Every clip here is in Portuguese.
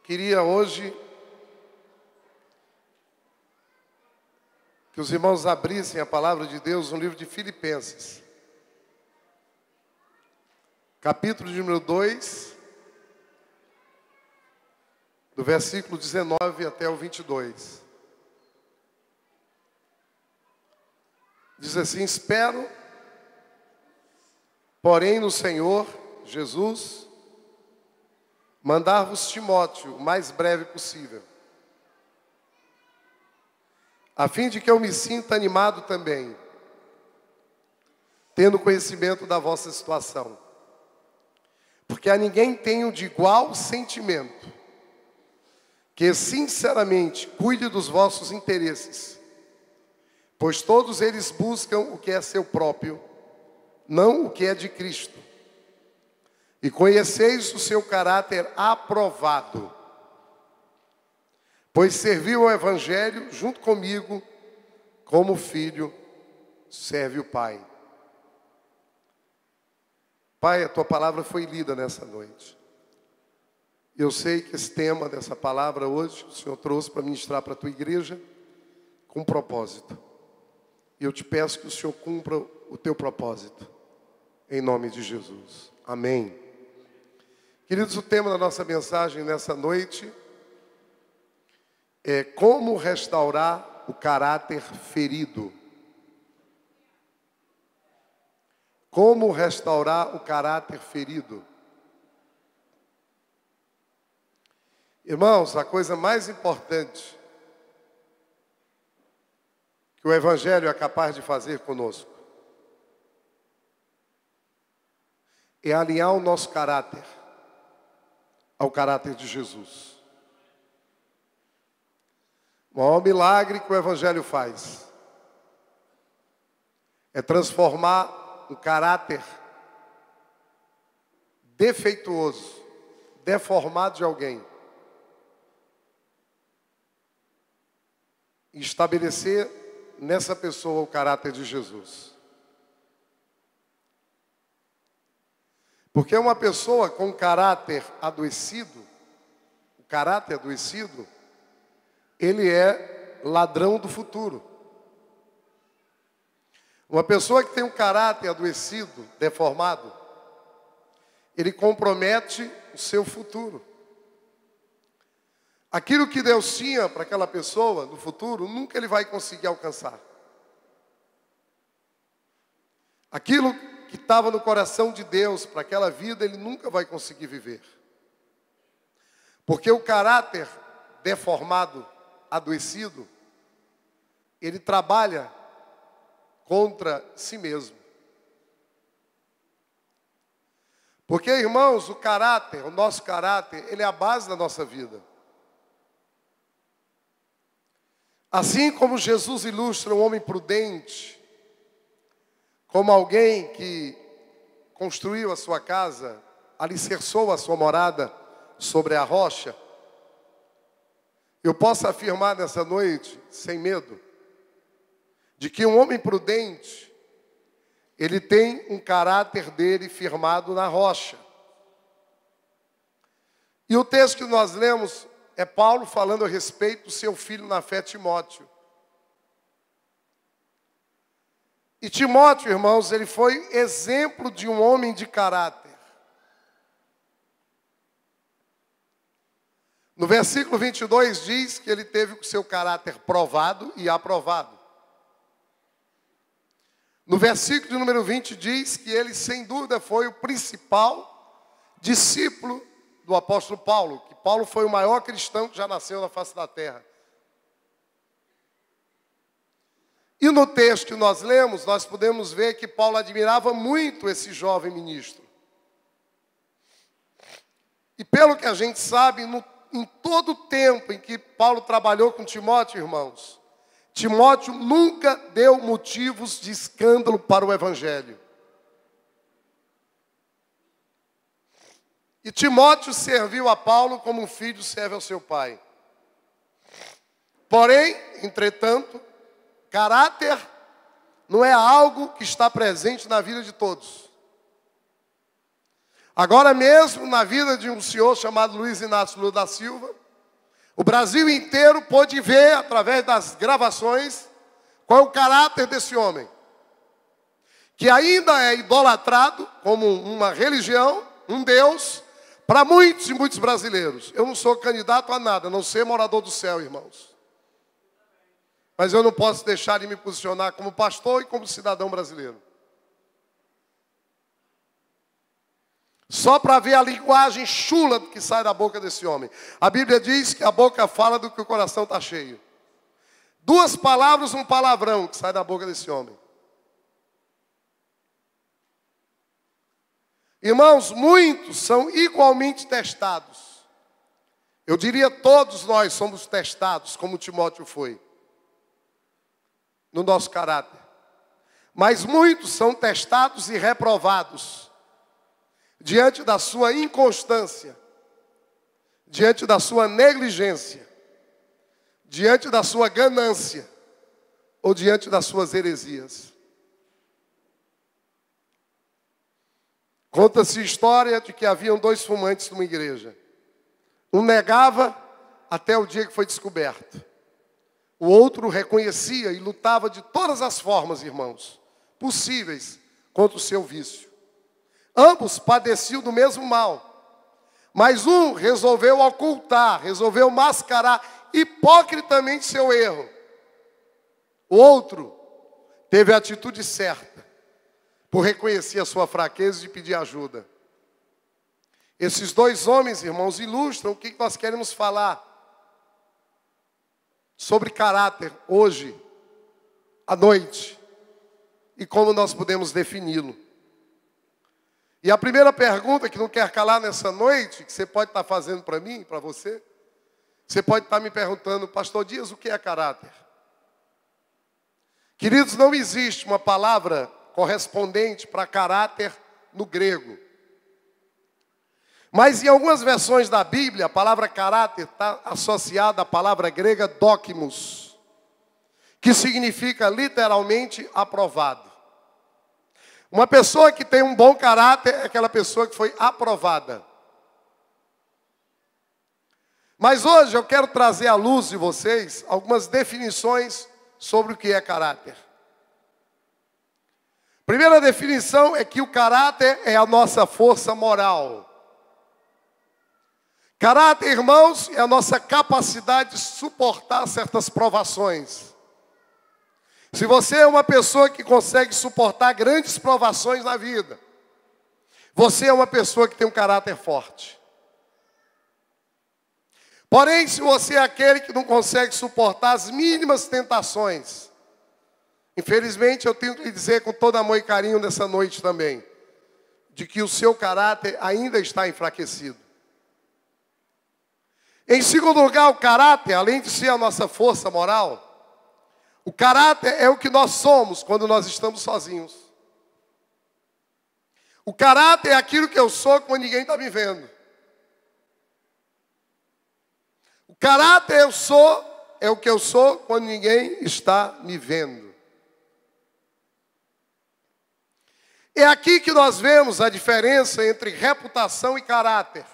Queria hoje que os irmãos abrissem a palavra de Deus no livro de Filipenses, capítulo de número 2, do versículo 19 até o 22. Diz assim: espero, porém, no Senhor Jesus, mandar-vos Timóteo o mais breve possível, a fim de que eu me sinta animado também, tendo conhecimento da vossa situação. Porque a ninguém tenho de igual sentimento, que sinceramente cuide dos vossos interesses, pois todos eles buscam o que é seu próprio, não o que é de Cristo. E conheceis o seu caráter aprovado, pois serviu ao Evangelho junto comigo, como filho serve o Pai. Pai, a Tua palavra foi lida nessa noite. Eu sei que esse tema dessa palavra hoje, o Senhor trouxe para ministrar para a Tua igreja, com um propósito. E eu te peço que o Senhor cumpra o Teu propósito, em nome de Jesus. Amém. Queridos, o tema da nossa mensagem nessa noite é como restaurar o caráter ferido. Como restaurar o caráter ferido. Irmãos, a coisa mais importante que o Evangelho é capaz de fazer conosco é alinhar o nosso caráter ao caráter de Jesus. O maior milagre que o Evangelho faz é transformar um caráter defeituoso, deformado de alguém, e estabelecer nessa pessoa o caráter de Jesus. Porque uma pessoa com caráter adoecido, o caráter adoecido, ele é ladrão do futuro. Uma pessoa que tem um caráter adoecido, deformado, ele compromete o seu futuro. Aquilo que Deus tinha para aquela pessoa no futuro, nunca ele vai conseguir alcançar. Aquilo que estava no coração de Deus para aquela vida, ele nunca vai conseguir viver. Porque o caráter deformado, adoecido, ele trabalha contra si mesmo. Porque, irmãos, o caráter, o nosso caráter, ele é a base da nossa vida. Assim como Jesus ilustra um homem prudente, como alguém que construiu a sua casa, alicerçou a sua morada sobre a rocha, eu posso afirmar nessa noite, sem medo, de que um homem prudente, ele tem um caráter dele firmado na rocha. E o texto que nós lemos é Paulo falando a respeito do seu filho na fé, Timóteo. E Timóteo, irmãos, ele foi exemplo de um homem de caráter. No versículo 22 diz que ele teve o seu caráter provado e aprovado. No versículo de número 20 diz que ele, sem dúvida, foi o principal discípulo do apóstolo Paulo. Que Paulo foi o maior cristão que já nasceu na face da terra. E no texto que nós lemos, nós podemos ver que Paulo admirava muito esse jovem ministro. E pelo que a gente sabe, em todo o tempo em que Paulo trabalhou com Timóteo, irmãos, Timóteo nunca deu motivos de escândalo para o Evangelho. E Timóteo serviu a Paulo como um filho serve ao seu pai. Porém, entretanto, caráter não é algo que está presente na vida de todos. Agora mesmo, na vida de um senhor chamado Luiz Inácio Lula da Silva, o Brasil inteiro pôde ver, através das gravações, qual é o caráter desse homem, que ainda é idolatrado como uma religião, um Deus, para muitos e muitos brasileiros. Eu não sou candidato a nada, a não ser morador do céu, irmãos. Mas eu não posso deixar de me posicionar como pastor e como cidadão brasileiro. Só para ver a linguagem chula que sai da boca desse homem. A Bíblia diz que a boca fala do que o coração está cheio. 2 palavras, um palavrão que sai da boca desse homem. Irmãos, muitos são igualmente testados. Eu diria todos nós somos testados, como Timóteo foi, no nosso caráter. Mas muitos são testados e reprovados diante da sua inconstância, diante da sua negligência, diante da sua ganância ou diante das suas heresias. Conta-se a história de que haviam 2 fumantes numa igreja. Um negava até o dia que foi descoberto. O outro reconhecia e lutava de todas as formas, irmãos, possíveis contra o seu vício. Ambos padeciam do mesmo mal. Mas um resolveu ocultar, resolveu mascarar hipocritamente seu erro. O outro teve a atitude certa, por reconhecer a sua fraqueza e pedir ajuda. Esses 2 homens, irmãos, ilustram o que nós queremos falar sobre caráter hoje, à noite, e como nós podemos defini-lo. E a primeira pergunta que não quer calar nessa noite, que você pode estar fazendo para mim, para você, você pode estar me perguntando, pastor Dias, o que é caráter? Queridos, não existe uma palavra correspondente para caráter no grego. Mas em algumas versões da Bíblia, a palavra caráter está associada à palavra grega dokimos, que significa literalmente aprovado. Uma pessoa que tem um bom caráter é aquela pessoa que foi aprovada. Mas hoje eu quero trazer à luz de vocês algumas definições sobre o que é caráter. Primeira definição é que o caráter é a nossa força moral. Caráter, irmãos, é a nossa capacidade de suportar certas provações. Se você é uma pessoa que consegue suportar grandes provações na vida, você é uma pessoa que tem um caráter forte. Porém, se você é aquele que não consegue suportar as mínimas tentações, infelizmente eu tenho que lhe dizer com todo amor e carinho nessa noite também, de que o seu caráter ainda está enfraquecido. Em segundo lugar, o caráter, além de ser a nossa força moral, o caráter é o que nós somos quando nós estamos sozinhos. O caráter é aquilo que eu sou quando ninguém está me vendo. O caráter é o que eu sou quando ninguém está me vendo. É aqui que nós vemos a diferença entre reputação e caráter.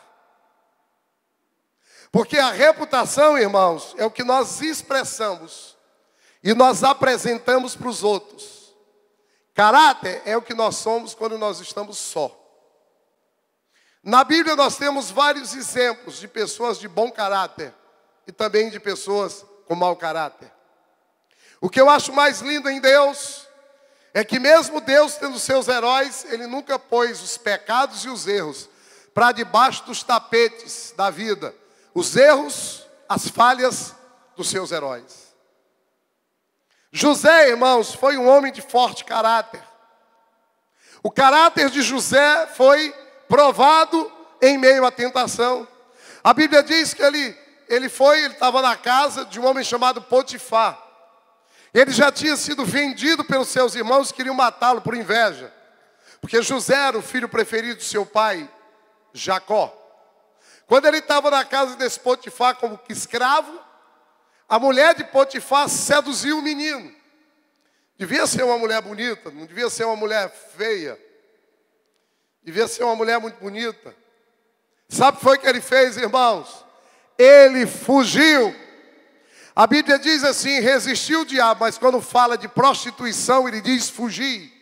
Porque a reputação, irmãos, é o que nós expressamos e nós apresentamos para os outros. Caráter é o que nós somos quando nós estamos só. Na Bíblia nós temos vários exemplos de pessoas de bom caráter e também de pessoas com mau caráter. O que eu acho mais lindo em Deus é que mesmo Deus tendo seus heróis, Ele nunca pôs os pecados e os erros para debaixo dos tapetes da vida. Os erros, as falhas dos seus heróis. José, irmãos, foi um homem de forte caráter. O caráter de José foi provado em meio à tentação. A Bíblia diz que ele estava na casa de um homem chamado Potifar. Ele já tinha sido vendido pelos seus irmãos que queriam matá-lo por inveja. Porque José era o filho preferido de seu pai, Jacó. Quando ele estava na casa desse Potifar como escravo, a mulher de Potifar seduziu o menino. Devia ser uma mulher bonita, não devia ser uma mulher feia. devia ser uma mulher muito bonita. Sabe o que foi que ele fez, irmãos? Ele fugiu. A Bíblia diz assim, resistiu o diabo, mas quando fala de prostituição, ele diz fugir.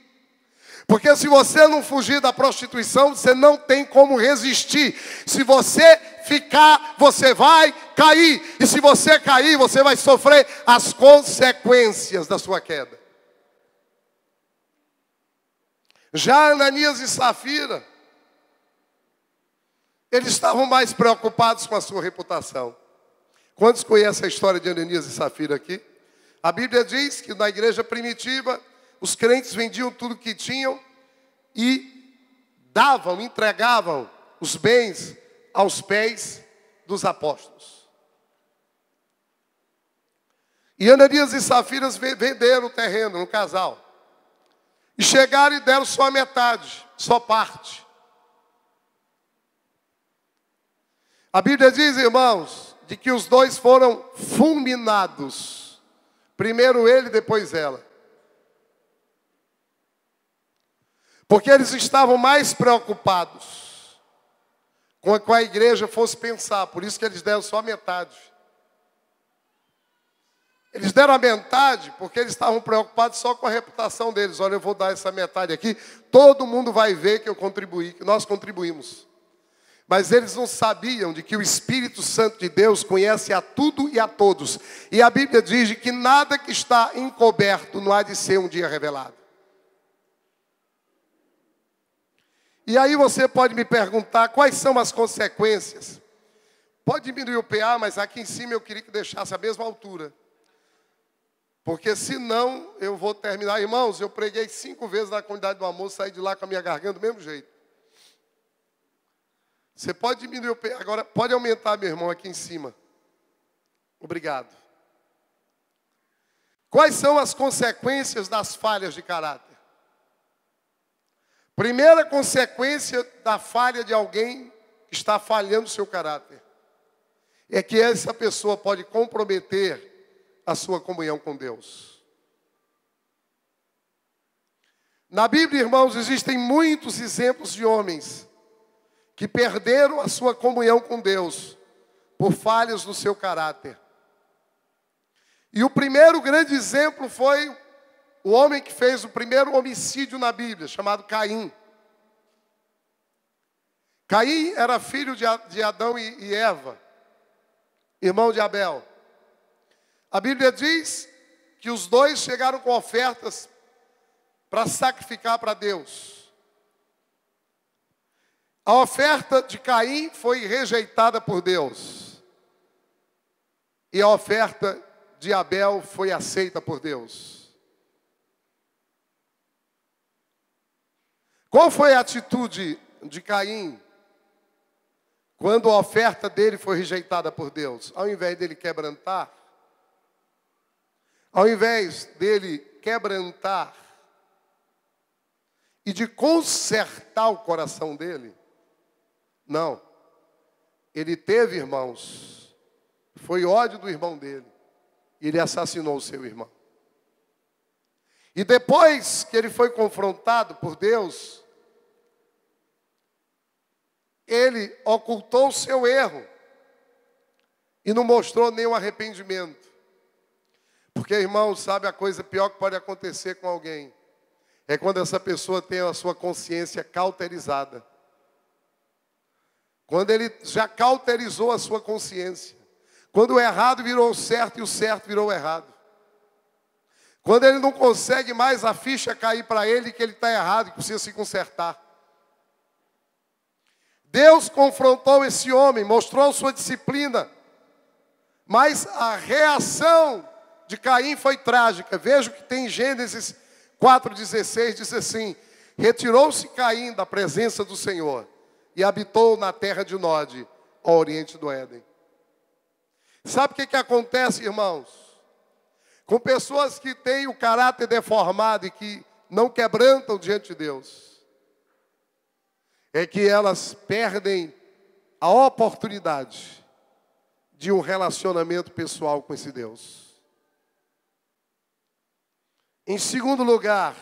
Porque se você não fugir da prostituição, você não tem como resistir. Se você ficar, você vai cair. E se você cair, você vai sofrer as consequências da sua queda. Já Ananias e Safira, eles estavam mais preocupados com a sua reputação. Quantos conhecem a história de Ananias e Safira aqui? A Bíblia diz que na igreja primitiva, os crentes vendiam tudo que tinham e davam, entregavam os bens aos pés dos apóstolos. E Ananias e Safira venderam o terreno no casal. E chegaram e deram só a metade, só parte. A Bíblia diz, irmãos, de que os dois foram fulminados. Primeiro ele, depois ela. Porque eles estavam mais preocupados com a que a igreja fosse pensar. Por isso que eles deram só a metade. Eles deram a metade porque eles estavam preocupados só com a reputação deles. Olha, eu vou dar essa metade aqui. Todo mundo vai ver que eu contribuí, que nós contribuímos. Mas eles não sabiam de que o Espírito Santo de Deus conhece a tudo e a todos. E a Bíblia diz que nada que está encoberto não há de ser um dia revelado. E aí você pode me perguntar quais são as consequências. Pode diminuir o PA, mas aqui em cima eu queria que deixasse a mesma altura. Porque senão eu vou terminar. Irmãos, eu preguei 5 vezes na comunidade do amor, saí de lá com a minha garganta do mesmo jeito. Você pode diminuir o PA, agora pode aumentar, meu irmão, aqui em cima. Obrigado. Quais são as consequências das falhas de caráter? Primeira consequência da falha de alguém que está falhando o seu caráter é que essa pessoa pode comprometer a sua comunhão com Deus. Na Bíblia, irmãos, existem muitos exemplos de homens que perderam a sua comunhão com Deus por falhas no seu caráter. E o primeiro grande exemplo foi o homem que fez o primeiro homicídio na Bíblia, chamado Caim. Caim era filho de Adão e Eva, irmão de Abel. A Bíblia diz que os dois chegaram com ofertas para sacrificar para Deus. A oferta de Caim foi rejeitada por Deus. E a oferta de Abel foi aceita por Deus. Qual foi a atitude de Caim quando a oferta dele foi rejeitada por Deus? Ao invés dele quebrantar, e de consertar o coração dele, não. Ele teve irmãos, foi ódio do irmão dele, e ele assassinou o seu irmão. E depois que ele foi confrontado por Deus, ele ocultou o seu erro e não mostrou nenhum arrependimento. Porque, irmão, sabe a coisa pior que pode acontecer com alguém? É quando essa pessoa tem a sua consciência cauterizada. Quando ele já cauterizou a sua consciência. Quando o errado virou certo e o certo virou errado. Quando ele não consegue mais a ficha cair para ele que ele está errado e que precisa se consertar. Deus confrontou esse homem, mostrou sua disciplina. Mas a reação de Caim foi trágica. Veja o que tem em Gênesis 4,16, diz assim: retirou-se Caim da presença do Senhor e habitou na terra de Nod, ao oriente do Éden. Sabe o que acontece, irmãos? Com pessoas que têm o caráter deformado e que não quebrantam diante de Deus. É que elas perdem a oportunidade de um relacionamento pessoal com esse Deus. Em segundo lugar,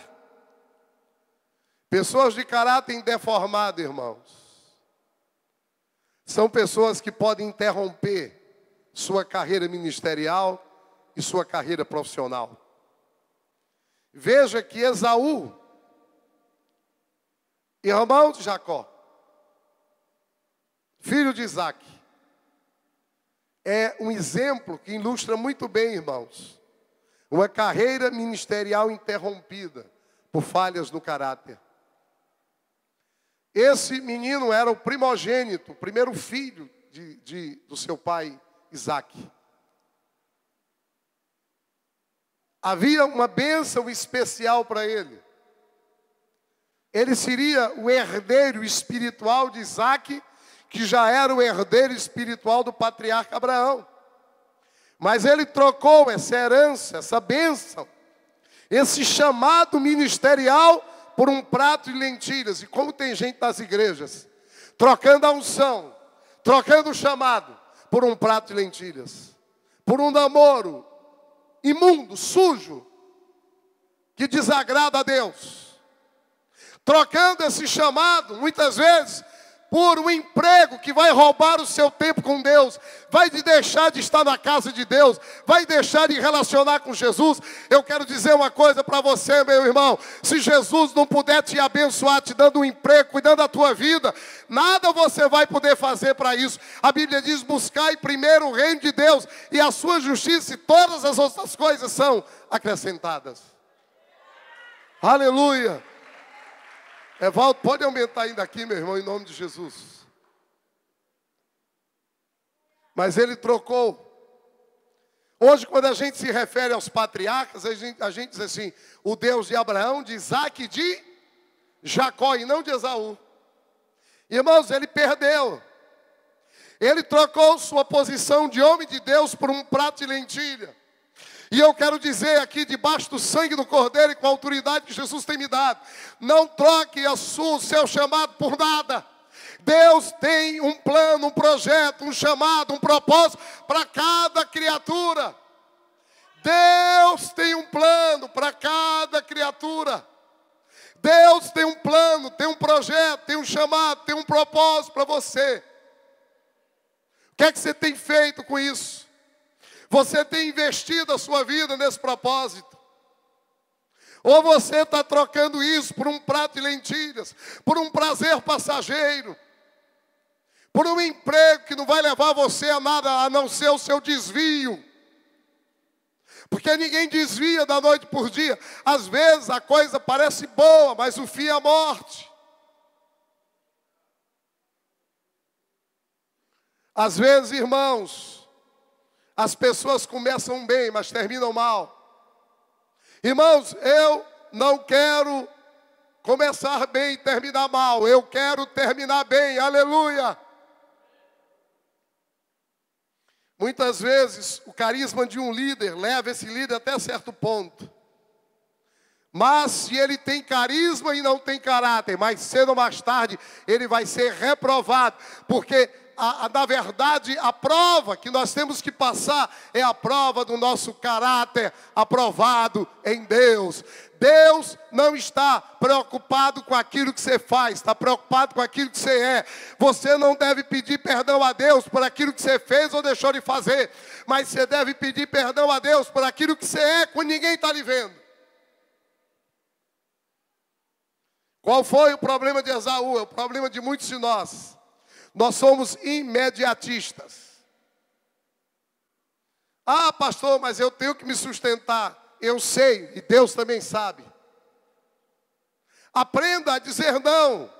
Pessoas de caráter deformado, irmãos, são pessoas que podem interromper sua carreira ministerial e sua carreira profissional. Veja que Esaú, irmão de Jacó, filho de Isaac, é um exemplo que ilustra muito bem, irmãos, uma carreira ministerial interrompida por falhas no caráter. Esse menino era o primogênito, o primeiro filho do seu pai Isaac. Havia uma bênção especial para ele. Ele seria o herdeiro espiritual de Isaac, que já era o herdeiro espiritual do patriarca Abraão. Mas ele trocou essa herança, essa bênção, esse chamado ministerial por um prato de lentilhas. E como tem gente nas igrejas, trocando a unção, trocando o chamado por um prato de lentilhas, por um namoro imundo, sujo, que desagrada a Deus. Trocando esse chamado, muitas vezes, por um emprego que vai roubar o seu tempo com Deus, vai te deixar de estar na casa de Deus, vai deixar de relacionar com Jesus. Eu quero dizer uma coisa para você, meu irmão: se Jesus não puder te abençoar, te dando um emprego, cuidando da tua vida, nada você vai poder fazer para isso. A Bíblia diz: buscai primeiro o reino de Deus e a sua justiça, e todas as outras coisas são acrescentadas. Aleluia! Evaldo, pode aumentar ainda aqui, meu irmão, em nome de Jesus. Mas ele trocou. Hoje, quando a gente se refere aos patriarcas, a gente diz assim: o Deus de Abraão, de Isaac e de Jacó, e não de Esaú. Irmãos, ele perdeu. Ele trocou sua posição de homem de Deus por um prato de lentilha. E eu quero dizer aqui, debaixo do sangue do Cordeiro e com a autoridade que Jesus tem me dado: não troque o seu chamado por nada. Deus tem um plano, um projeto, um chamado, um propósito para cada criatura. Deus tem um plano para cada criatura. Deus tem um plano, tem um projeto, tem um chamado, tem um propósito para você. O que é que você tem feito com isso? Você tem investido a sua vida nesse propósito? Ou você está trocando isso por um prato de lentilhas, por um prazer passageiro, por um emprego que não vai levar você a nada a não ser o seu desvio? Porque ninguém desvia da noite por dia. Às vezes a coisa parece boa, mas o fim é a morte. Às vezes, irmãos, as pessoas começam bem, mas terminam mal. Irmãos, eu não quero começar bem e terminar mal. Eu quero terminar bem, aleluia. Muitas vezes, o carisma de um líder leva esse líder até certo ponto. Mas se ele tem carisma e não tem caráter, mais cedo ou mais tarde, ele vai ser reprovado. Porque na verdade, a prova que nós temos que passar é a prova do nosso caráter aprovado em Deus. Deus não está preocupado com aquilo que você faz, está preocupado com aquilo que você é. Você não deve pedir perdão a Deus por aquilo que você fez ou deixou de fazer, mas você deve pedir perdão a Deus por aquilo que você é quando ninguém está lhe vendo. Qual foi o problema de Esaú? É o problema de muitos de nós. Nós somos imediatistas. Ah, pastor, mas eu tenho que me sustentar. Eu sei, e Deus também sabe. Aprenda a dizer não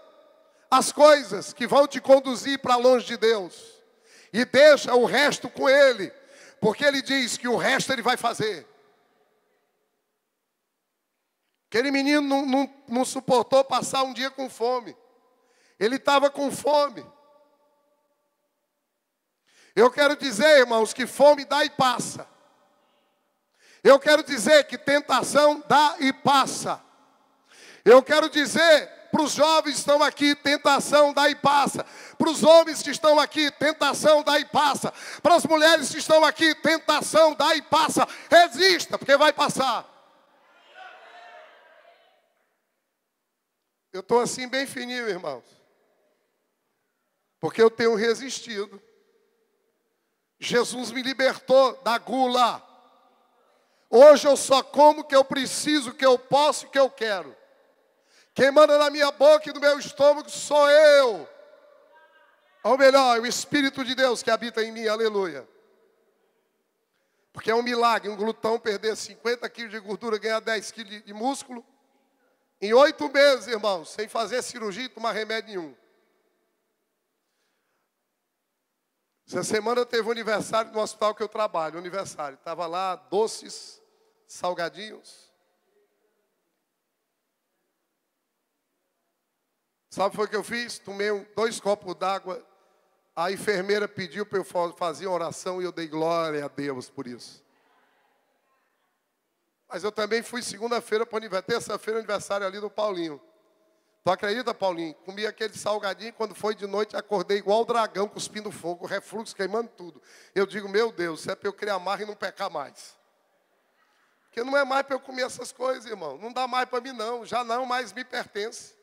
às coisas que vão te conduzir para longe de Deus. E deixa o resto com Ele, porque Ele diz que o resto Ele vai fazer. Aquele menino não suportou passar um dia com fome. Ele estava com fome. Eu quero dizer, irmãos, que fome dá e passa. Eu quero dizer que tentação dá e passa. Eu quero dizer para os jovens que estão aqui: tentação dá e passa. Para os homens que estão aqui: tentação dá e passa. Para as mulheres que estão aqui: tentação dá e passa. Resista, porque vai passar. Eu estou assim bem fininho, irmãos. Porque eu tenho resistido. Jesus me libertou da gula. Hoje eu só como o que eu preciso, o que eu posso e o que eu quero. Quem manda na minha boca e no meu estômago sou eu. Ou melhor, o Espírito de Deus que habita em mim, aleluia. Porque é um milagre um glutão perder 50 quilos de gordura, ganhar 10 quilos de músculo. Em 8 meses, irmãos, sem fazer cirurgia e tomar remédio nenhum. Essa semana teve um aniversário no hospital que eu trabalho, aniversário. Estava lá, doces, salgadinhos. Sabe o que foi que eu fiz? Tomei 2 copos d'água. A enfermeira pediu para eu fazer uma oração e eu dei glória a Deus por isso. Mas eu também fui segunda-feira para o aniversário, terça-feira aniversário ali do Paulinho. Tu acredita, Paulinho? Comi aquele salgadinho, quando foi de noite, acordei igual o dragão, cuspindo fogo, refluxo, queimando tudo. Eu digo, meu Deus, isso é para eu criar marra e não pecar mais. Porque não é mais para eu comer essas coisas, irmão. Não dá mais para mim, não. Já não mais me pertence.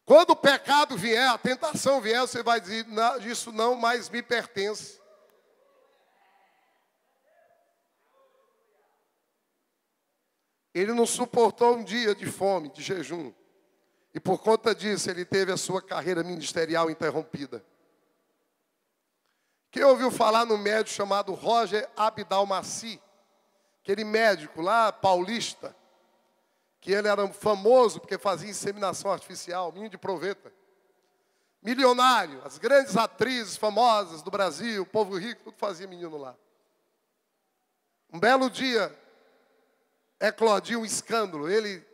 Quando o pecado vier, a tentação vier, você vai dizer, não, isso não mais me pertence. Ele não suportou um dia de fome, de jejum. E por conta disso, ele teve a sua carreira ministerial interrompida. Quem ouviu falar no médico chamado Roger Abdalmaci? Aquele médico lá, paulista, que ele era famoso porque fazia inseminação artificial, menino de proveta. Milionário, as grandes atrizes famosas do Brasil, o povo rico, tudo fazia menino lá. Um belo dia, eclodiu um escândalo. Ele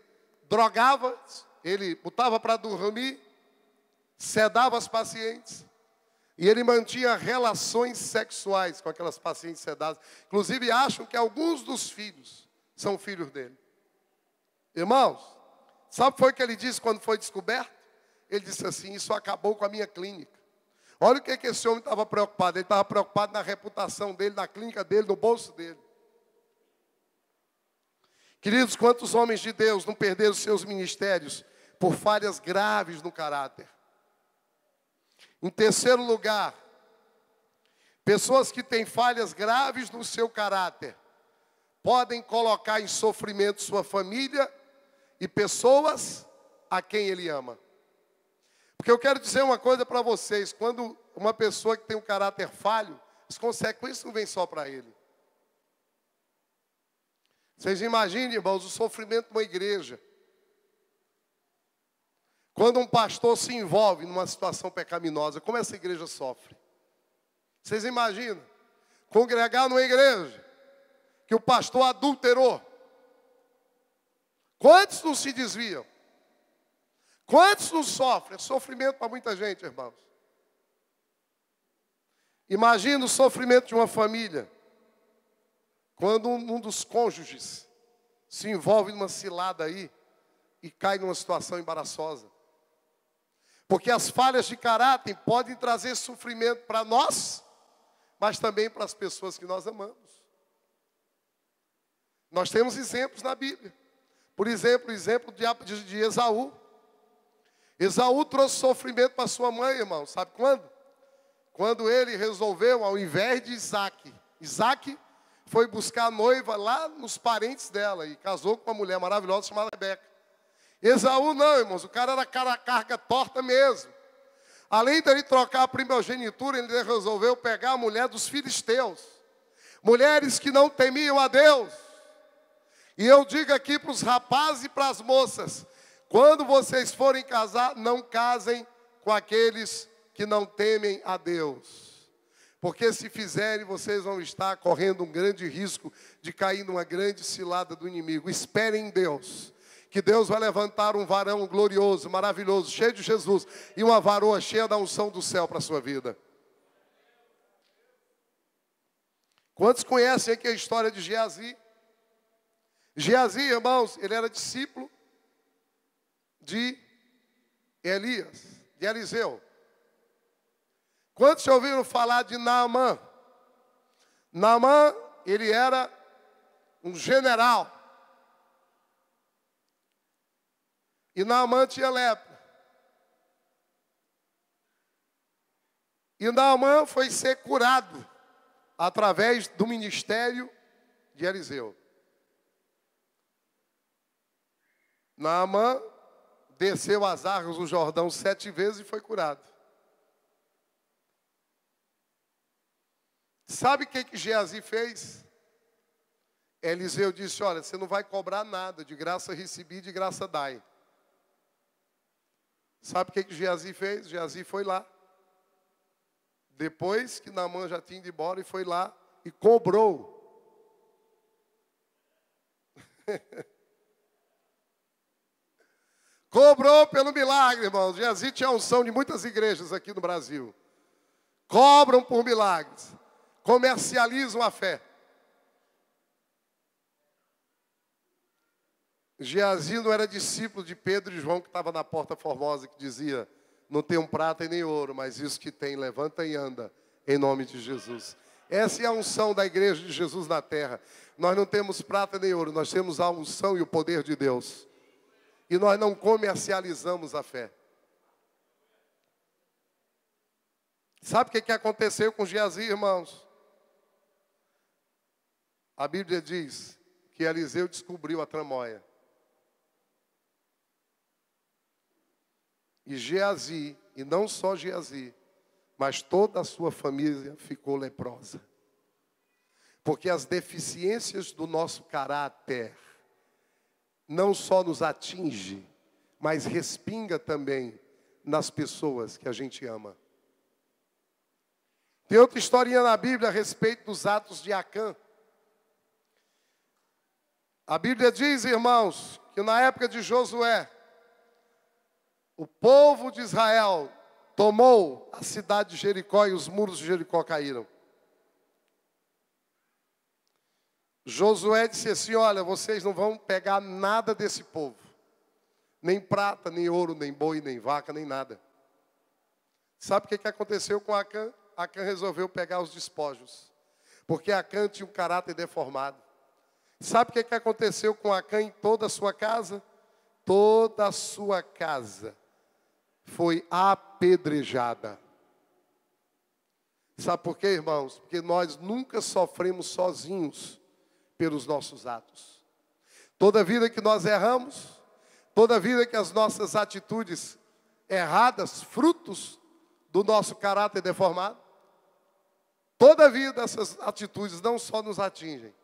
drogava, ele botava para dormir, sedava as pacientes, e ele mantinha relações sexuais com aquelas pacientes sedadas. Inclusive, acham que alguns dos filhos são filhos dele. Irmãos, sabe o que foi que ele disse quando foi descoberto? Ele disse assim, isso acabou com a minha clínica. Olha o que esse homem estava preocupado. Ele estava preocupado na reputação dele, na clínica dele, no bolso dele. Queridos, quantos homens de Deus não perderam seus ministérios por falhas graves no caráter? Em terceiro lugar, pessoas que têm falhas graves no seu caráter podem colocar em sofrimento sua família e pessoas a quem ele ama. Porque eu quero dizer uma coisa para vocês, quando uma pessoa que tem um caráter falho, as consequências não vêm só para ele. Vocês imaginem, irmãos, o sofrimento de uma igreja. Quando um pastor se envolve numa situação pecaminosa, como essa igreja sofre? Vocês imaginam? Congregar numa igreja que o pastor adulterou. Quantos não se desviam? Quantos não sofrem? É sofrimento para muita gente, irmãos. Imagina o sofrimento de uma família. Quando um dos cônjuges se envolve numa cilada aí e cai numa situação embaraçosa. Porque as falhas de caráter podem trazer sofrimento para nós, mas também para as pessoas que nós amamos. Nós temos exemplos na Bíblia. Por exemplo, o exemplo de Esaú. Esaú trouxe sofrimento para sua mãe, irmão. Sabe quando? Quando ele resolveu, ao invés de Isaac foi buscar a noiva lá nos parentes dela e casou com uma mulher maravilhosa chamada Rebeca. Esaú não, irmãos, o cara era carga torta mesmo. Além dele trocar a primogenitura, ele resolveu pegar a mulher dos filisteus. Mulheres que não temiam a Deus. E eu digo aqui para os rapazes e para as moças, quando vocês forem casar, não casem com aqueles que não temem a Deus. Porque se fizerem, vocês vão estar correndo um grande risco de cair numa grande cilada do inimigo. Esperem em Deus, que Deus vai levantar um varão glorioso, maravilhoso, cheio de Jesus, e uma varoa cheia da unção do céu para a sua vida. Quantos conhecem aqui a história de Geazi? Geazi, irmãos, ele era discípulo de Elias, de Eliseu. Quantos já ouviram falar de Naamã? Naamã, ele era um general. E Naamã tinha lepra. E Naamã foi ser curado através do ministério de Eliseu. Naamã desceu as águas do Jordão 7 vezes e foi curado. Sabe o que Geazi fez? Eliseu disse, olha, você não vai cobrar nada, de graça recebi, de graça dai. Sabe o que Geazi fez? Geazi foi lá. Depois que Naamã já tinha ido embora, e foi lá e cobrou. Cobrou pelo milagre, irmãos. Geazi tinha unção de muitas igrejas aqui no Brasil. Cobram por milagres. Comercializam a fé. Geazi não era discípulo de Pedro e João, que estava na Porta Formosa, que dizia, não tem prata e nem ouro, mas isso que tem, levanta e anda, em nome de Jesus. Essa é a unção da igreja de Jesus na terra. Nós não temos prata nem ouro, nós temos a unção e o poder de Deus. E nós não comercializamos a fé. Sabe o que aconteceu com Geazi, irmãos? A Bíblia diz que Eliseu descobriu a tramóia. E Geazi, e não só Geazi, mas toda a sua família ficou leprosa. Porque as deficiências do nosso caráter não só nos atinge, mas respinga também nas pessoas que a gente ama. Tem outra historinha na Bíblia a respeito dos atos de Acã. A Bíblia diz, irmãos, que na época de Josué, o povo de Israel tomou a cidade de Jericó e os muros de Jericó caíram. Josué disse assim, olha, vocês não vão pegar nada desse povo. Nem prata, nem ouro, nem boi, nem vaca, nem nada. Sabe o que aconteceu com Acã? Acã resolveu pegar os despojos. Porque Acã tinha um caráter deformado. Sabe o que aconteceu com Acã em toda a sua casa? Toda a sua casa foi apedrejada. Sabe por quê, irmãos? Porque nós nunca sofremos sozinhos pelos nossos atos. Toda vida que nós erramos, toda vida que as nossas atitudes erradas, frutos do nosso caráter deformado, toda vida essas atitudes não só nos atingem,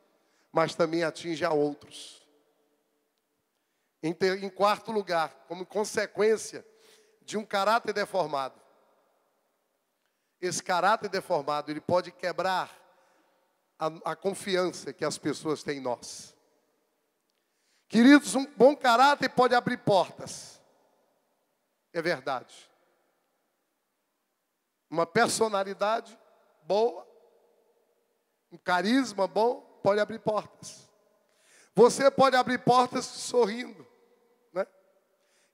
mas também atingem a outros. Em quarto lugar, como consequência de um caráter deformado, esse caráter deformado, ele pode quebrar a confiança que as pessoas têm em nós. Queridos, um bom caráter pode abrir portas. É verdade. Uma personalidade boa, um carisma bom, pode abrir portas. Você pode abrir portas sorrindo, né?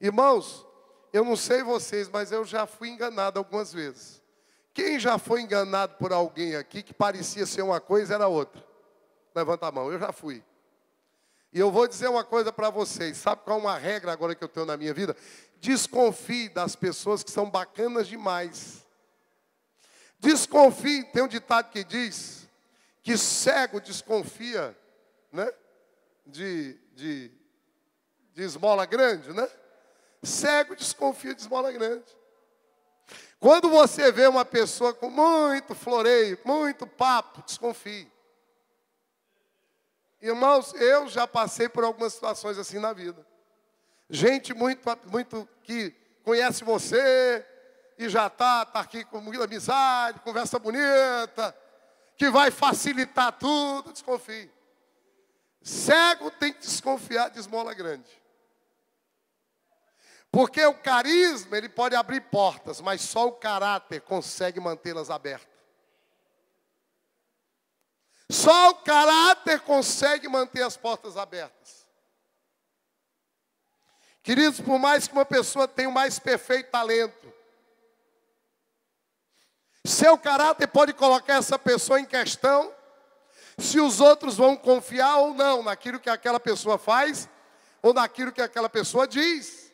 Irmãos, eu não sei vocês, mas eu já fui enganado algumas vezes. Quem já foi enganado por alguém aqui que parecia ser uma coisa e era outra? Levanta a mão, eu já fui. E eu vou dizer uma coisa para vocês. Sabe qual é uma regra agora que eu tenho na minha vida? Desconfie das pessoas que são bacanas demais. Desconfie, tem um ditado que diz que cego desconfia, né? De esmola grande, né? Cego desconfia de esmola grande. Quando você vê uma pessoa com muito floreio, muito papo, desconfie. Irmãos, eu já passei por algumas situações assim na vida. Gente muito que conhece você e já está aqui com muita amizade, conversa bonita, que vai facilitar tudo, desconfie. Cego tem que desconfiar de esmola grande. Porque o carisma, ele pode abrir portas, mas só o caráter consegue mantê-las abertas. Só o caráter consegue manter as portas abertas. Queridos, por mais que uma pessoa tenha o mais perfeito talento, seu caráter pode colocar essa pessoa em questão, se os outros vão confiar ou não naquilo que aquela pessoa faz, ou naquilo que aquela pessoa diz.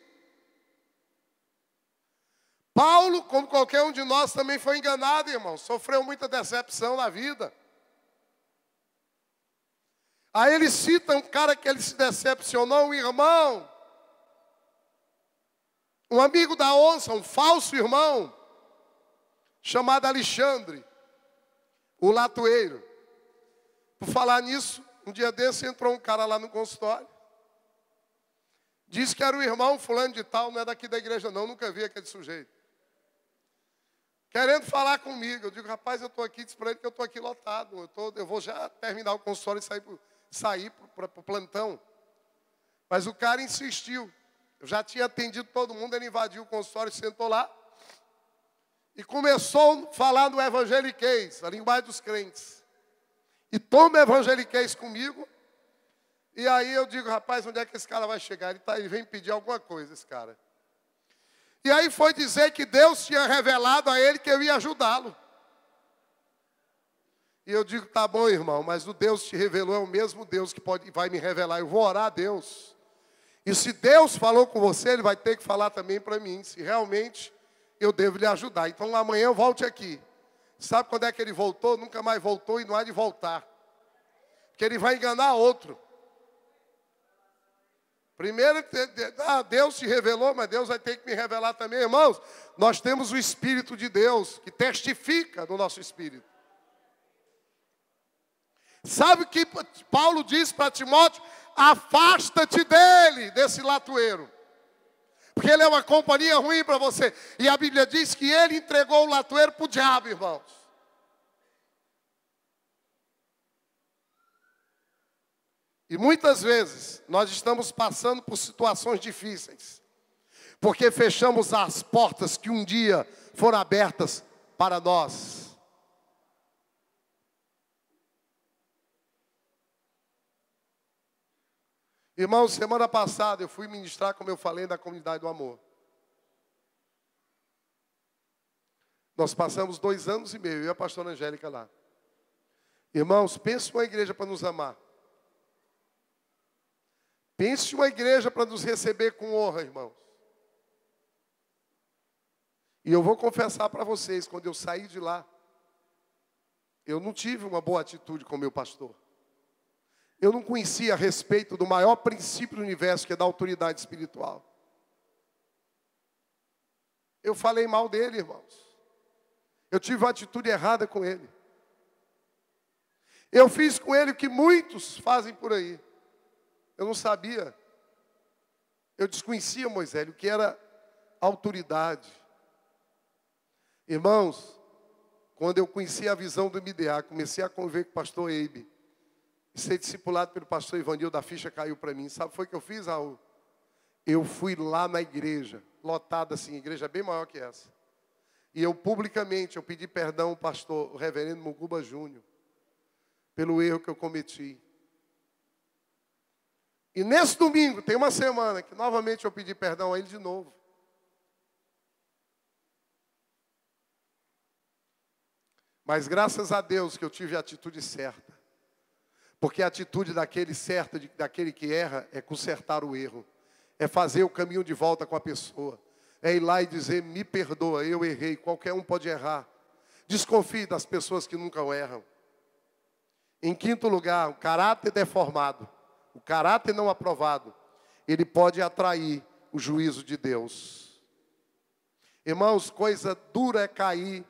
Paulo, como qualquer um de nós, também foi enganado, irmão. Sofreu muita decepção na vida. Aí ele cita um cara que ele se decepcionou, um irmão. Um amigo da onça, um falso irmão, chamado Alexandre, o latoeiro. Por falar nisso, um dia desse entrou um cara lá no consultório. Disse que era o irmão fulano de tal, não é daqui da igreja não, nunca vi aquele sujeito. Querendo falar comigo. Eu digo, rapaz, eu estou aqui, diz para ele que eu estou aqui lotado. Eu vou já terminar o consultório e sair para o plantão. Mas o cara insistiu. Eu já tinha atendido todo mundo, ele invadiu o consultório, sentou lá. E começou a falar do evangeliquez, a linguagem dos crentes. E toma evangeliquez comigo. E aí eu digo, rapaz, onde é que esse cara vai chegar? Ele vem pedir alguma coisa, esse cara. E aí foi dizer que Deus tinha revelado a ele que eu ia ajudá-lo. E eu digo, tá bom, irmão, mas o Deus te revelou é o mesmo Deus que vai me revelar. Eu vou orar a Deus. E se Deus falou com você, Ele vai ter que falar também para mim, se realmente eu devo lhe ajudar. Então amanhã eu volte aqui. Sabe quando é que ele voltou? Nunca mais voltou e não há de voltar. Porque ele vai enganar outro. Primeiro, Deus te revelou, mas Deus vai ter que me revelar também. Irmãos, nós temos o Espírito de Deus, que testifica no nosso Espírito. Sabe o que Paulo diz para Timóteo? Afasta-te dele, desse latoeiro. Porque ele é uma companhia ruim para você. E a Bíblia diz que ele entregou o latoeiro para o diabo, irmãos. E muitas vezes nós estamos passando por situações difíceis, porque fechamos as portas que um dia foram abertas para nós. Irmãos, semana passada eu fui ministrar, como eu falei, na comunidade do amor. Nós passamos 2 anos e meio, eu e a pastora Angélica lá. Irmãos, pense uma igreja para nos amar. Pense uma igreja para nos receber com honra, irmãos. E eu vou confessar para vocês, quando eu saí de lá, eu não tive uma boa atitude com o meu pastor. Eu não conhecia a respeito do maior princípio do universo, que é da autoridade espiritual. Eu falei mal dele, irmãos. Eu tive uma atitude errada com ele. Eu fiz com ele o que muitos fazem por aí. Eu não sabia. Eu desconhecia, Moisés, o que era autoridade. Irmãos, quando eu conheci a visão do MDA, comecei a conviver com o pastor Eibe, e ser discipulado pelo pastor Ivanildo, a ficha caiu para mim. Sabe o que foi que eu fiz, Raul? Eu fui lá na igreja, lotada assim, igreja bem maior que essa. E eu publicamente, eu pedi perdão ao pastor, o reverendo Muguba Júnior, pelo erro que eu cometi. E nesse domingo, tem uma semana, que novamente eu pedi perdão a ele de novo. Mas graças a Deus que eu tive a atitude certa. Porque a atitude daquele certo, daquele que erra, é consertar o erro. É fazer o caminho de volta com a pessoa. É ir lá e dizer, me perdoa, eu errei. Qualquer um pode errar. Desconfie das pessoas que nunca erram. Em quinto lugar, o caráter deformado. O caráter não aprovado, ele pode atrair o juízo de Deus. Irmãos, coisa dura é cair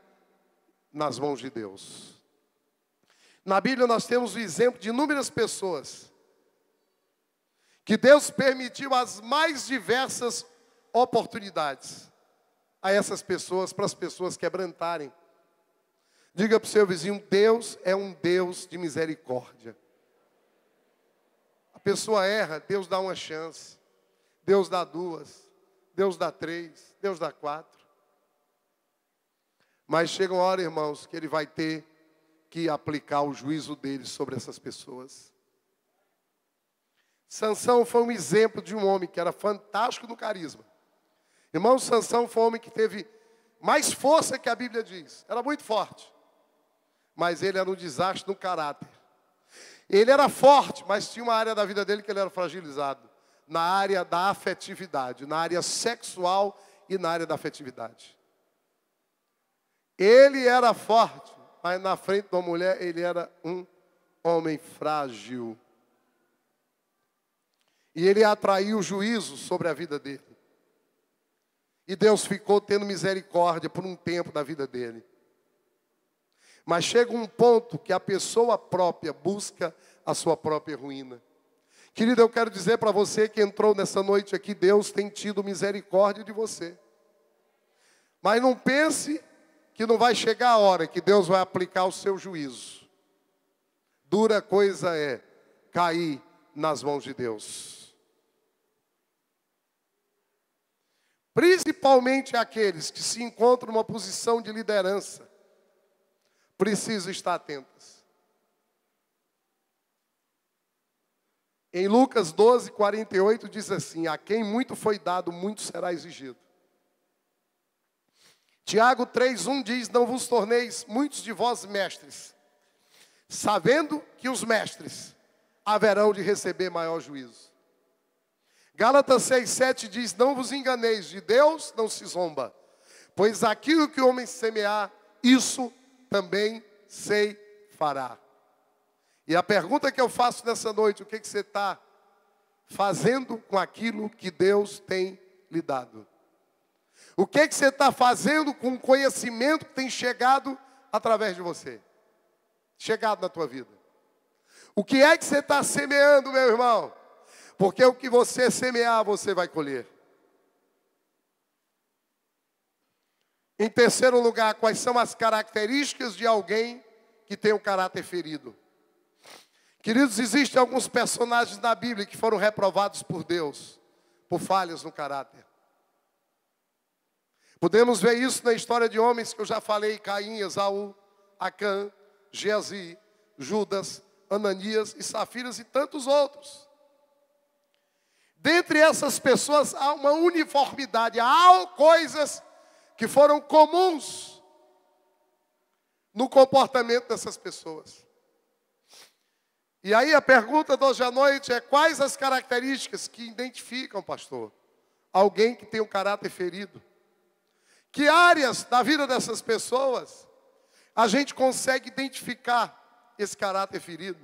nas mãos de Deus. Na Bíblia nós temos o exemplo de inúmeras pessoas que Deus permitiu as mais diversas oportunidades a essas pessoas, para as pessoas quebrantarem. Diga para o seu vizinho, Deus é um Deus de misericórdia. A pessoa erra, Deus dá uma chance. Deus dá 2, Deus dá 3, Deus dá 4. Mas chega uma hora, irmãos, que Ele vai ter que aplicar o juízo dele sobre essas pessoas. Sansão foi um exemplo de um homem que era fantástico no carisma. Irmão, Sansão foi um homem que teve mais força que a Bíblia diz. Era muito forte. Mas ele era um desastre no caráter. Ele era forte, mas tinha uma área da vida dele que ele era fragilizado. Na área da afetividade, na área sexual e na área da afetividade. Ele era forte, mas na frente da mulher ele era um homem frágil. E ele atraiu juízo sobre a vida dele. E Deus ficou tendo misericórdia por um tempo da vida dele. Mas chega um ponto que a pessoa própria busca a sua própria ruína. Querido, eu quero dizer para você que entrou nessa noite aqui, Deus tem tido misericórdia de você. Mas não pense que não vai chegar a hora que Deus vai aplicar o seu juízo. Dura coisa é cair nas mãos de Deus. Principalmente aqueles que se encontram numa posição de liderança, precisam estar atentos. Em Lucas 12, 48 diz assim: a quem muito foi dado, muito será exigido. Tiago 3:1 diz: não vos torneis muitos de vós mestres, sabendo que os mestres haverão de receber maior juízo. Gálatas 6:7 diz: não vos enganeis, de Deus não se zomba, pois aquilo que o homem semear, isso também se fará. E a pergunta que eu faço nessa noite: o que você está fazendo com aquilo que Deus tem lhe dado? O que você está fazendo com o conhecimento que tem chegado através de você? Chegado na tua vida. O que é que você está semeando, meu irmão? Porque o que você semear, você vai colher. Em terceiro lugar, quais são as características de alguém que tem um caráter ferido? Queridos, existem alguns personagens na Bíblia que foram reprovados por Deus, por falhas no caráter. Podemos ver isso na história de homens que eu já falei: Caim, Esaú, Acã, Geazi, Judas, Ananias e Safiras e tantos outros. Dentre essas pessoas há uma uniformidade, há coisas que foram comuns no comportamento dessas pessoas. E aí a pergunta de hoje à noite é: quais as características que identificam, pastor, alguém que tem um caráter ferido? Que áreas da vida dessas pessoas a gente consegue identificar esse caráter ferido?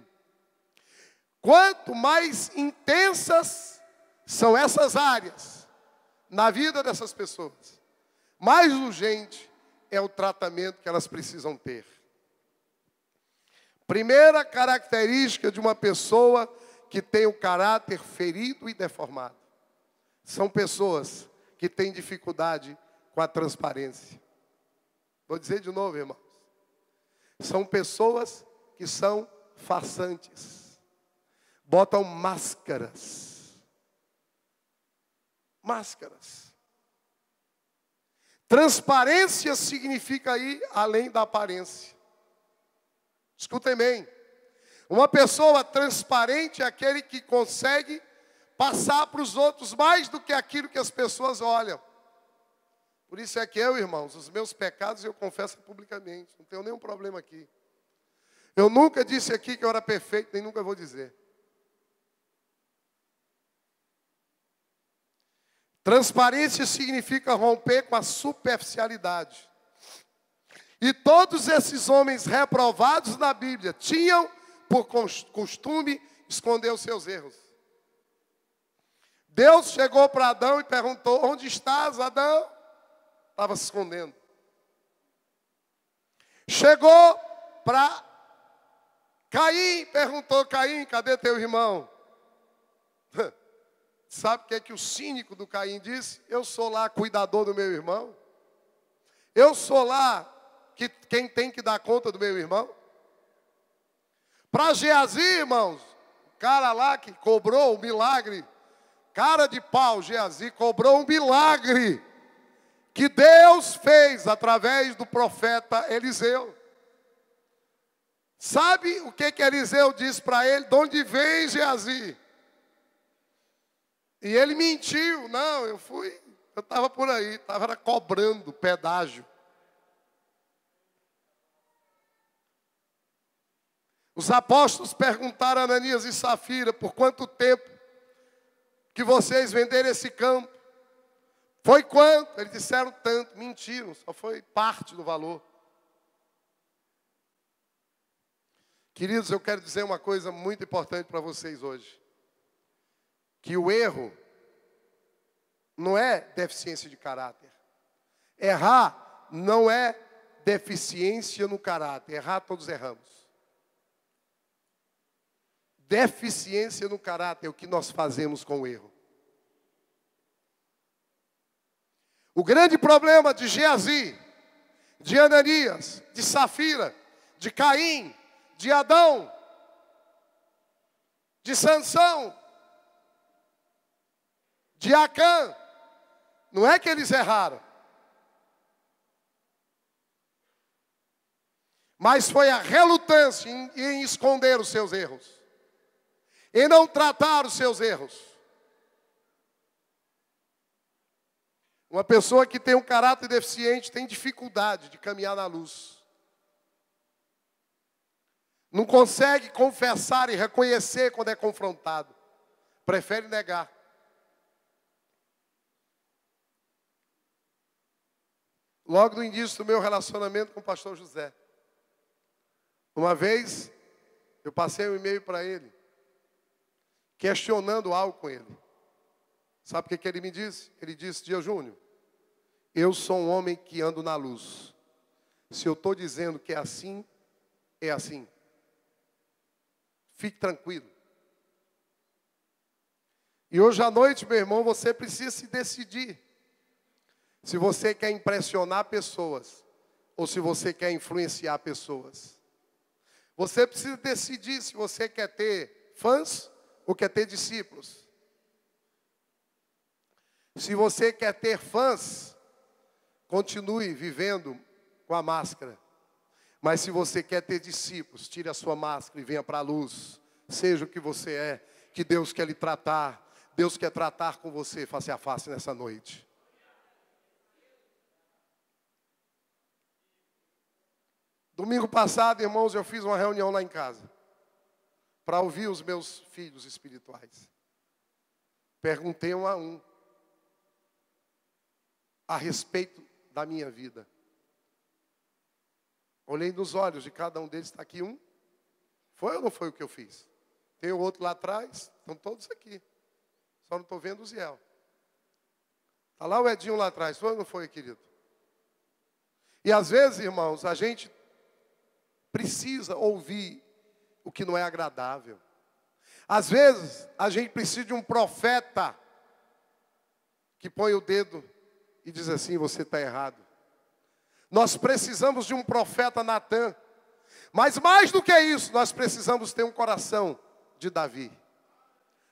Quanto mais intensas são essas áreas na vida dessas pessoas, mais urgente é o tratamento que elas precisam ter. Primeira característica de uma pessoa que tem o caráter ferido e deformado: são pessoas que têm dificuldade com a transparência. Vou dizer de novo, irmãos. São pessoas que são farsantes. Botam máscaras. Máscaras. Transparência significa ir além da aparência. Escutem bem. Uma pessoa transparente é aquele que consegue passar para os outros mais do que aquilo que as pessoas olham. Por isso é que eu, irmãos, os meus pecados eu confesso publicamente. Não tenho nenhum problema aqui. Eu nunca disse aqui que eu era perfeito, nem nunca vou dizer. Transparência significa romper com a superficialidade. E todos esses homens reprovados na Bíblia tinham por costume esconder os seus erros. Deus chegou para Adão e perguntou: onde estás, Adão? Estava se escondendo. Chegou para Caim, perguntou: Caim, cadê teu irmão? Sabe o que é que o cínico do Caim disse? Eu sou lá cuidador do meu irmão. Eu sou lá quem tem que dar conta do meu irmão. Para Geazi, irmãos, o cara lá que cobrou o milagre, cara de pau, Geazi cobrou um milagre que Deus fez através do profeta Eliseu. Sabe o que Eliseu disse para ele? De onde vem, Geazi? E ele mentiu. Não, eu estava por aí, estava cobrando pedágio. Os apóstolos perguntaram a Ananias e Safira: por quanto tempo que vocês venderam esse campo? Foi quanto? Eles disseram tanto. Mentiram, só foi parte do valor. Queridos, eu quero dizer uma coisa muito importante para vocês hoje. Que o erro não é deficiência de caráter. Errar não é deficiência no caráter. Errar, todos erramos. Deficiência no caráter é o que nós fazemos com o erro. O grande problema de Geazi, de Ananias, de Safira, de Caim, de Adão, de Sansão, de Acã, não é que eles erraram, mas foi a relutância em esconder os seus erros, em não tratar os seus erros. Uma pessoa que tem um caráter deficiente tem dificuldade de caminhar na luz. Não consegue confessar e reconhecer quando é confrontado. Prefere negar. Logo no início do meu relacionamento com o pastor José, uma vez eu passei um e-mail para ele, questionando algo com ele. Sabe o que ele me disse? Ele disse: Dia Júnior, eu sou um homem que ando na luz. Se eu estou dizendo que é assim, é assim. Fique tranquilo. E hoje à noite, meu irmão, você precisa se decidir. Se você quer impressionar pessoas, ou se você quer influenciar pessoas. Você precisa decidir se você quer ter fãs ou quer ter discípulos. Se você quer ter fãs, continue vivendo com a máscara. Mas se você quer ter discípulos, tire a sua máscara e venha para a luz. Seja o que você é, que Deus quer lhe tratar. Deus quer tratar com você face a face nessa noite. Domingo passado, irmãos, eu fiz uma reunião lá em casa para ouvir os meus filhos espirituais. Perguntei um a um a respeito da minha vida. Olhei nos olhos de cada um deles, está aqui um. Foi ou não foi o que eu fiz? Tem o outro lá atrás, estão todos aqui. Só não estou vendo o Ziel. Está lá o Edinho lá atrás, foi ou não foi, querido? E às vezes, irmãos, a gente precisa ouvir o que não é agradável. Às vezes, a gente precisa de um profeta que põe o dedo e diz assim: você está errado. Nós precisamos de um profeta Natã. Mas mais do que isso, nós precisamos ter um coração de Davi.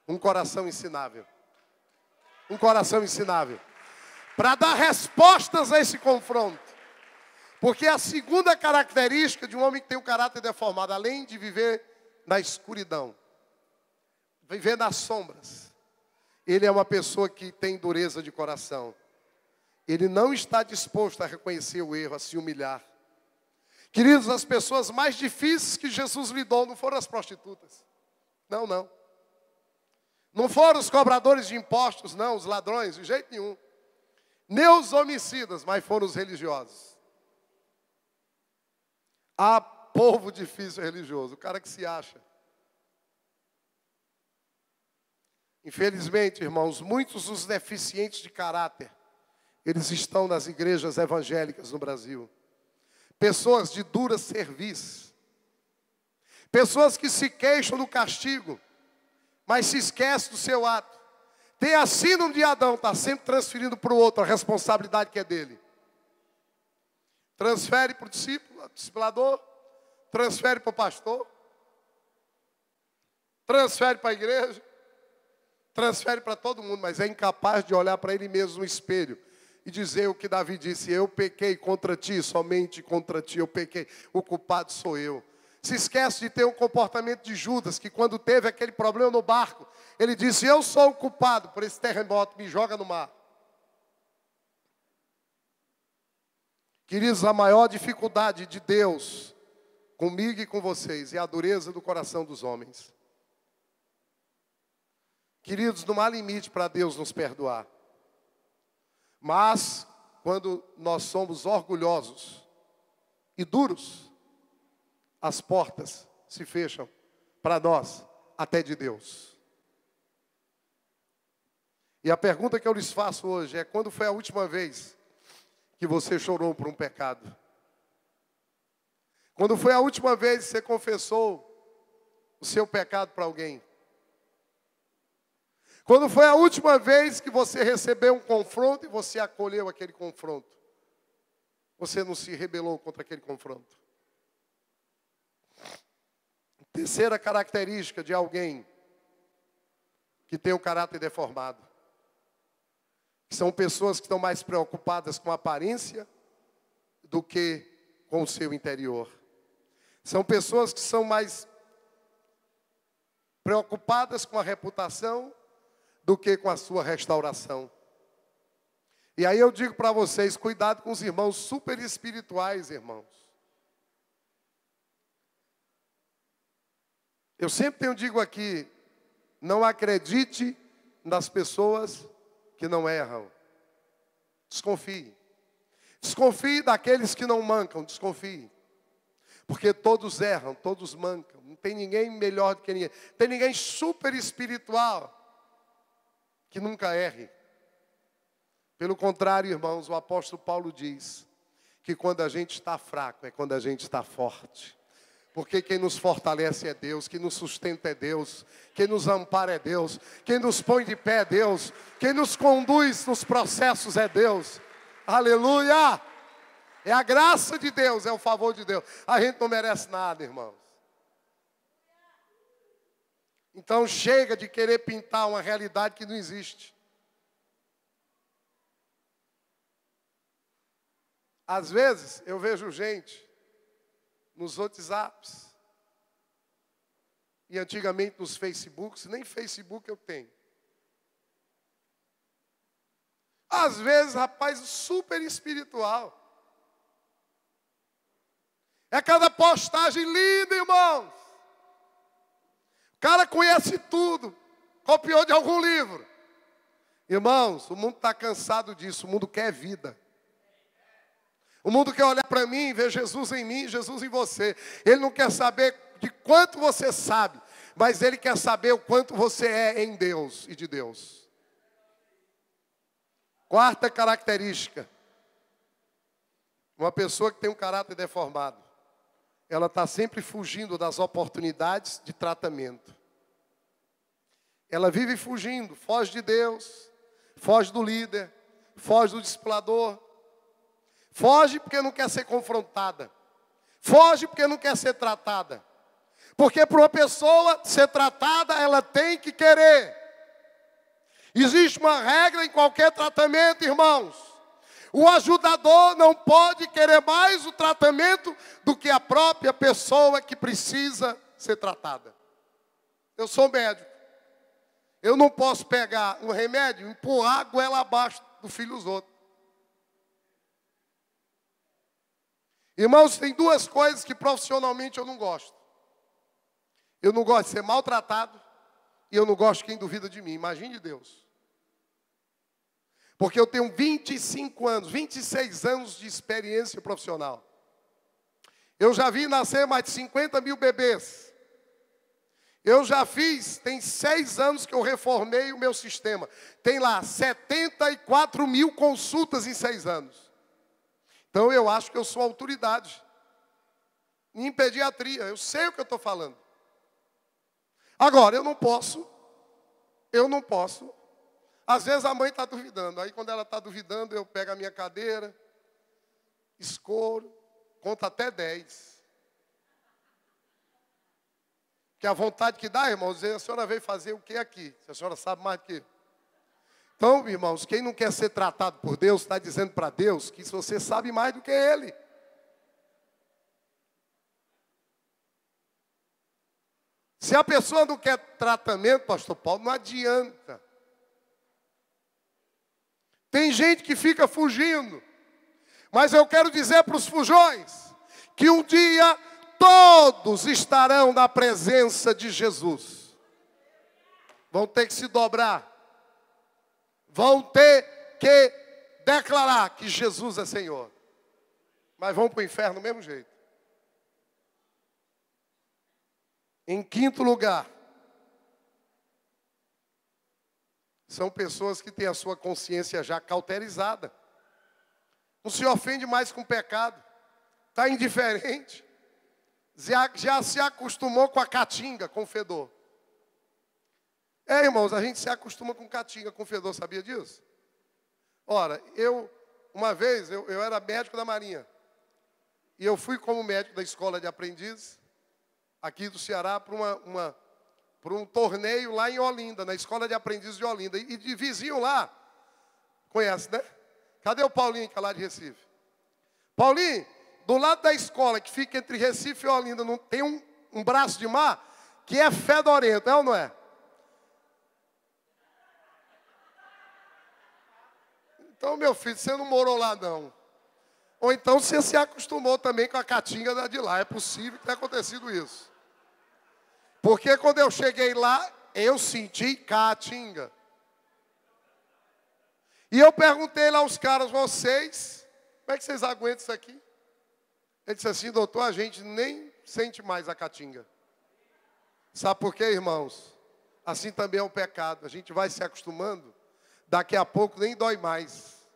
Um coração ensinável. Um coração ensinável. Para dar respostas a esse confronto. Porque a segunda característica de um homem que tem um caráter deformado, além de viver na escuridão, viver nas sombras, ele é uma pessoa que tem dureza de coração. Ele não está disposto a reconhecer o erro, a se humilhar. Queridos, as pessoas mais difíceis que Jesus lidou não foram as prostitutas. Não, não. Não foram os cobradores de impostos, não, os ladrões, de jeito nenhum. Nem os homicidas, mas foram os religiosos. Há povo difícil religioso, o cara que se acha. Infelizmente, irmãos, muitos dos deficientes de caráter, eles estão nas igrejas evangélicas no Brasil. Pessoas de dura cerviz. Pessoas que se queixam do castigo, mas se esquecem do seu ato. Tem a síndrome de Adão, está sempre transferindo para o outro a responsabilidade que é dele. Transfere para o discípulo, discipulador, transfere para o pastor, transfere para a igreja, transfere para todo mundo, mas é incapaz de olhar para ele mesmo no espelho e dizer o que Davi disse: eu pequei contra ti, somente contra ti eu pequei, o culpado sou eu. Se esquece de ter um comportamento de Judas, que quando teve aquele problema no barco, ele disse: eu sou o culpado por esse terremoto, me joga no mar. Queridos, a maior dificuldade de Deus comigo e com vocês é a dureza do coração dos homens. Queridos, não há limite para Deus nos perdoar. Mas, quando nós somos orgulhosos e duros, as portas se fecham para nós, até de Deus. E a pergunta que eu lhes faço hoje é: quando foi a última vez que você chorou por um pecado? Quando foi a última vez que você confessou o seu pecado para alguém? Quando foi a última vez que você recebeu um confronto e você acolheu aquele confronto? Você não se rebelou contra aquele confronto? Terceira característica de alguém que tem o caráter deformado. São pessoas que estão mais preocupadas com a aparência do que com o seu interior. São pessoas que são mais preocupadas com a reputação do que com a sua restauração. E aí eu digo para vocês, cuidado com os irmãos super espirituais, irmãos. Eu sempre digo aqui, não acredite nas pessoas que não erram. Desconfie. Desconfie daqueles que não mancam, desconfie. Porque todos erram, todos mancam. Não tem ninguém melhor do que ninguém. Tem ninguém super espiritual que nunca erre. Pelo contrário, irmãos, o apóstolo Paulo diz que quando a gente está fraco é quando a gente está forte. Porque quem nos fortalece é Deus, quem nos sustenta é Deus, quem nos ampara é Deus, quem nos põe de pé é Deus, quem nos conduz nos processos é Deus. Aleluia! É a graça de Deus, é o favor de Deus. A gente não merece nada, irmãos. Então chega de querer pintar uma realidade que não existe. Às vezes eu vejo gente nos WhatsApps e antigamente nos Facebooks, nem Facebook eu tenho. Às vezes, rapaz, super espiritual. É cada postagem linda, irmãos. O cara conhece tudo, copiou de algum livro. Irmãos, o mundo está cansado disso, o mundo quer vida. O mundo quer olhar para mim, ver Jesus em mim, Jesus em você. Ele não quer saber de quanto você sabe, mas ele quer saber o quanto você é em Deus e de Deus. Quarta característica. Uma pessoa que tem um caráter deformado. Ela está sempre fugindo das oportunidades de tratamento. Ela vive fugindo, foge de Deus, foge do líder, foge do discipulador. Foge porque não quer ser confrontada. Foge porque não quer ser tratada. Porque para uma pessoa ser tratada, ela tem que querer. Existe uma regra em qualquer tratamento, irmãos. O ajudador não pode querer mais o tratamento do que a própria pessoa que precisa ser tratada. Eu sou médico. Eu não posso pegar um remédio e empurrar a goela abaixo do filho dos outros. Irmãos, tem duas coisas que profissionalmente eu não gosto. Eu não gosto de ser maltratado e eu não gosto de quem duvida de mim. Imagine de Deus. Porque eu tenho 25 anos, 26 anos de experiência profissional. Eu já vi nascer mais de 50 mil bebês. Eu já fiz, tem 6 anos que eu reformei o meu sistema. Tem lá 74 mil consultas em 6 anos. Então eu acho que eu sou autoridade em pediatria, eu sei o que eu estou falando. Agora, eu não posso. Às vezes a mãe está duvidando, aí quando ela está duvidando, eu pego a minha cadeira, escoro, conto até 10. Que a vontade que dá, irmãos, dizer, a senhora veio fazer o que aqui? Se a senhora sabe mais do que eu. Então, irmãos, quem não quer ser tratado por Deus, está dizendo para Deus que você sabe mais do que Ele. Se a pessoa não quer tratamento, pastor Paulo, não adianta. Tem gente que fica fugindo. Mas eu quero dizer para os fujões, que um dia todos estarão na presença de Jesus. Vão ter que se dobrar. Vão ter que declarar que Jesus é Senhor. Mas vão para o inferno do mesmo jeito. Em quinto lugar, são pessoas que têm a sua consciência já cauterizada. Não se ofende mais com o pecado. Está indiferente. Já se acostumou com a caatinga, com o fedor. Irmãos, a gente se acostuma com caatinga, com fedor, sabia disso? Ora, uma vez, eu era médico da Marinha. E eu fui como médico da escola de aprendizes, aqui do Ceará, para um torneio lá em Olinda, na escola de aprendizes de Olinda. E de vizinho lá, conhece, né? Cadê o Paulinho, que é lá de Recife? Paulinho, do lado da escola, que fica entre Recife e Olinda, tem um braço de mar que é fedorento, é ou não é? Então, meu filho, você não morou lá, não. Ou então você se acostumou também com a caatinga de lá. É possível que tenha acontecido isso. Porque quando eu cheguei lá, eu senti caatinga. E eu perguntei lá aos caras, vocês, como é que vocês aguentam isso aqui? Ele disse assim, doutor, a gente nem sente mais a caatinga. Sabe por quê, irmãos? Assim também é o pecado. A gente vai se acostumando, daqui a pouco nem dói mais.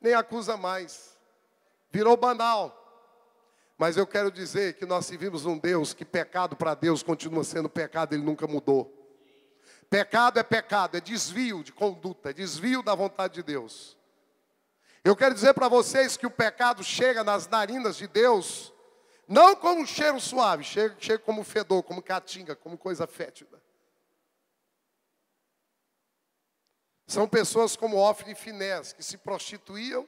Nem acusa mais. Virou banal. Mas eu quero dizer que nós servimos um Deus que pecado para Deus continua sendo pecado, Ele nunca mudou. Pecado, é desvio de conduta, é desvio da vontade de Deus. Eu quero dizer para vocês que o pecado chega nas narinas de Deus, não como um cheiro suave, chega como fedor, como caatinga, como coisa fétida. São pessoas como Ofni e Finés, que se prostituíam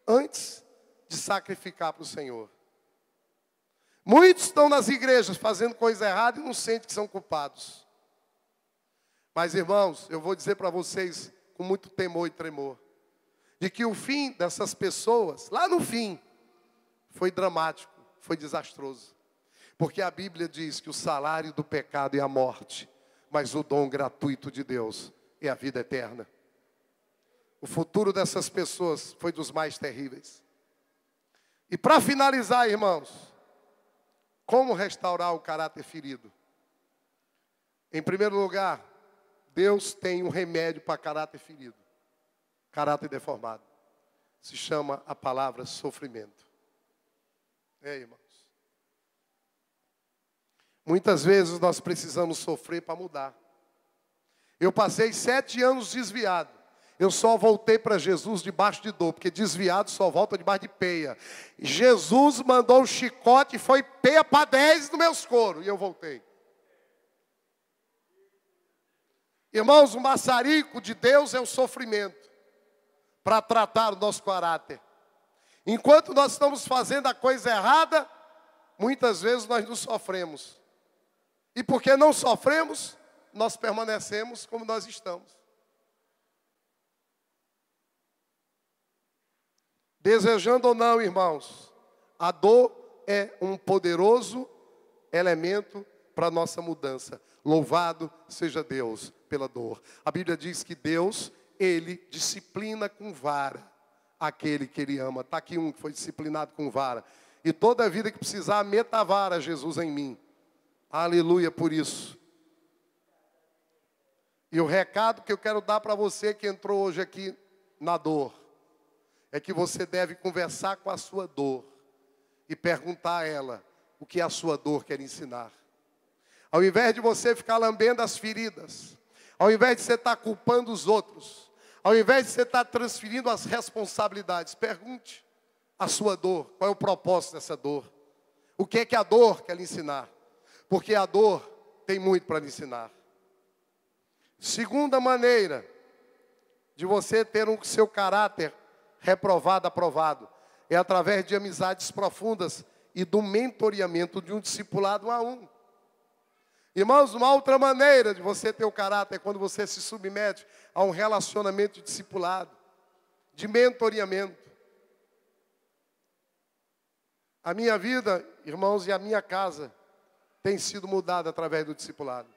antes de sacrificar para o Senhor. Muitos estão nas igrejas fazendo coisa errada e não sentem que são culpados. Mas, irmãos, eu vou dizer para vocês com muito temor e tremor, de que o fim dessas pessoas, lá no fim, foi dramático, foi desastroso. Porque a Bíblia diz que o salário do pecado é a morte, mas o dom gratuito de Deus é a vida eterna. O futuro dessas pessoas foi dos mais terríveis. E para finalizar, irmãos, como restaurar o caráter ferido? Em primeiro lugar, Deus tem um remédio para caráter ferido, caráter deformado. Se chama a palavra sofrimento. Irmãos. Muitas vezes nós precisamos sofrer para mudar. Eu passei 7 anos desviado. Eu só voltei para Jesus debaixo de dor, porque desviado só volta debaixo de peia. Jesus mandou um chicote e foi peia para 10 nos meus coros, e eu voltei. Irmãos, o maçarico de Deus é o sofrimento, para tratar o nosso caráter. Enquanto nós estamos fazendo a coisa errada, muitas vezes nós não sofremos. E porque não sofremos, nós permanecemos como nós estamos. Desejando ou não, irmãos, a dor é um poderoso elemento para a nossa mudança. Louvado seja Deus pela dor. A Bíblia diz que Deus, Ele disciplina com vara aquele que Ele ama. Está aqui um que foi disciplinado com vara. E toda a vida que precisar, meta a vara, Jesus, em mim. Aleluia por isso. E o recado que eu quero dar para você que entrou hoje aqui na dor, é que você deve conversar com a sua dor e perguntar a ela o que a sua dor quer ensinar. Ao invés de você ficar lambendo as feridas, ao invés de você estar culpando os outros, ao invés de você estar transferindo as responsabilidades, pergunte a sua dor, qual é o propósito dessa dor. O que é que a dor quer lhe ensinar? Porque a dor tem muito para lhe ensinar. Segunda maneira de você ter o seu caráter reprovado, aprovado, é através de amizades profundas e do mentoreamento de um discipulado a um. Irmãos, uma outra maneira de você ter o caráter é quando você se submete a um relacionamento de discipulado, de mentoreamento. A minha vida, irmãos, e a minha casa tem sido mudada através do discipulado.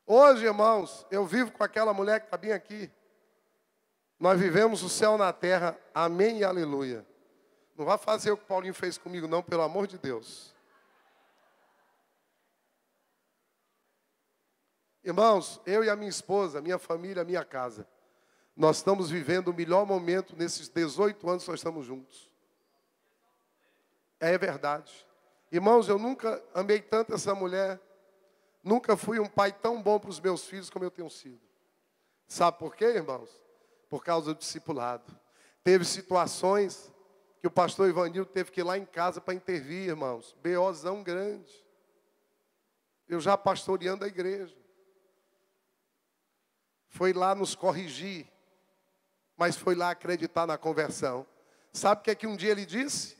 Hoje, irmãos, eu vivo com aquela mulher que está bem aqui. Nós vivemos o céu na terra, amém e aleluia. Não vá fazer o que o Paulinho fez comigo não, pelo amor de Deus. Irmãos, eu e a minha esposa, minha família, minha casa, nós estamos vivendo o melhor momento nesses 18 anos que nós estamos juntos. É verdade. Irmãos, eu nunca amei tanto essa mulher, nunca fui um pai tão bom para os meus filhos como eu tenho sido. Sabe por quê, irmãos? Por causa do discipulado. Teve situações que o pastor Ivanildo teve que ir lá em casa para intervir, irmãos. B.O.zão grande. Eu já pastoreando a igreja. Foi lá nos corrigir, mas foi lá acreditar na conversão. Sabe o que é que um dia ele disse?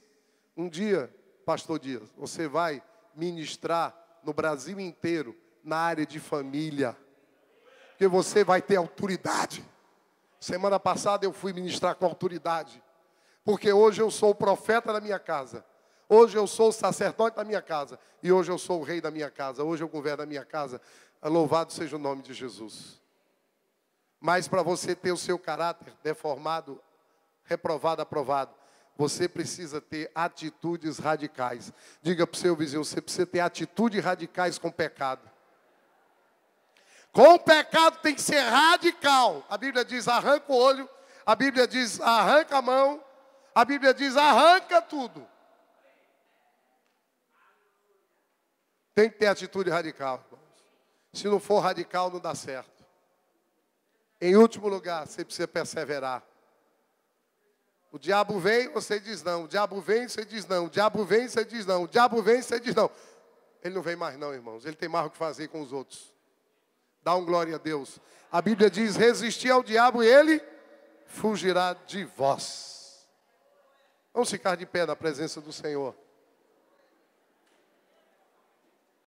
Um dia, pastor Dias, você vai ministrar no Brasil inteiro, na área de família. Porque você vai ter autoridade. Semana passada eu fui ministrar com autoridade. Porque hoje eu sou o profeta da minha casa. Hoje eu sou o sacerdote da minha casa. E hoje eu sou o rei da minha casa. Hoje eu governo a minha casa. Louvado seja o nome de Jesus. Mas para você ter o seu caráter deformado, reprovado, aprovado, você precisa ter atitudes radicais. Diga para o seu vizinho, você precisa ter atitudes radicais com o pecado. Com o pecado tem que ser radical. A Bíblia diz, arranca o olho. A Bíblia diz, arranca a mão. A Bíblia diz, arranca tudo. Tem que ter atitude radical, irmãos. Se não for radical, não dá certo. Em último lugar, você precisa perseverar. O diabo vem, você diz não. O diabo vem, você diz não. O diabo vem, você diz não. O diabo vem, você diz não. Ele não vem mais não, irmãos. Ele tem mais o que fazer com os outros. Dá um glória a Deus. A Bíblia diz, resistir ao diabo e ele fugirá de vós. Vamos ficar de pé na presença do Senhor.